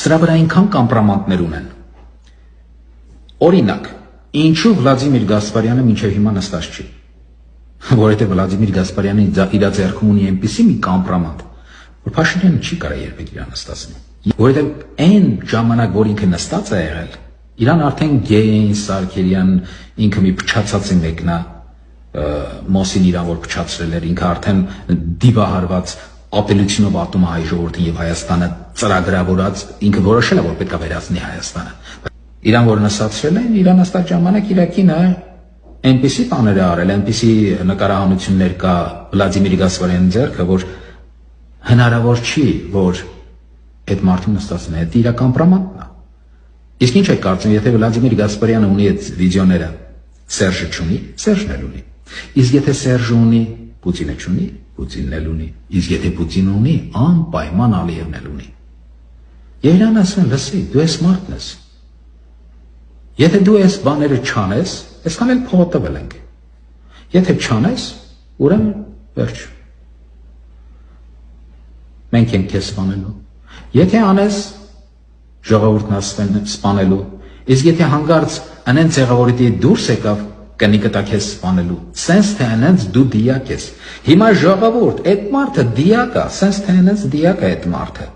Սրա վրա այնքան կամպրոմանտներ ունեն։ Օրինակ, ինչու Վլադիմիր Գասպարյանը մինչև հիմա նստած չի։ Որովհետև Վլադիմիր Գասպարյանը իր ձեռքում ունի այնպիսի մի կամպրոմանտ, որ Փաշինյանը չի կարող երբեք իրան նստացնել։ Որովհետև այն ժամանակ, որ ինքը նստած է եղել, իրան արդեն Գեյն, Սարգսյան, ինքը մի փչացած է մեկնա, Մոսին իրան որ փչացրել էր, ինքը արդեն դիվահարված ապելությունով ատում է հայ ժողովրդին եւ Հայաստանը ծրագրավորած, ինքը որոշել է որ պետք է վերացնի Հայաստանը։ Իրան որ նստացրել են, իրան հստակ ժամանակ իր կինը այնպիսի բաներ է արել, այնպիսի նկարահանություններ կա Վլադիմիր Գասպարյանի ձեռքը, որ հնարավոր չի, որ այդ մարդուն նստացնի, այդ իր կամպրոմանտն է։ Իսկ ինչ է կարծում, եթե Վլադիմիր Գասպարյանը ունի այդ վիդեոները, Սերժը չունի, Սերժն էլ ունի։ Իսկ եթե Սերժը ունի, Պուտինը չունի, Պուտինն էլ ունի։ Իսկ եթե Պուտինը ունի, անպայման Ալիևն էլ ունի։ Եվ իրան ասեն, լսի, դու ես մարդն ես։ Եթե դու այս բաները չանես, այսքան էլ փողը տվել ենք։ Եթե չանես, ուրեմն վերջ։ Մենք ենք քեզ սպանելու։ Եթե անես, ժողովուրդն սպանելու։ Իսկ եթե հանգարց անեն ցեղավորիտի դուրս եկավ, կնիկը տա քեզ սպանելու։ Սենց թե անենց դու դիակ ես։ Հիմա ժողովուրդ, այդ մարդը դիակ է, սենց թե անենց դիակ է այդ մարդը։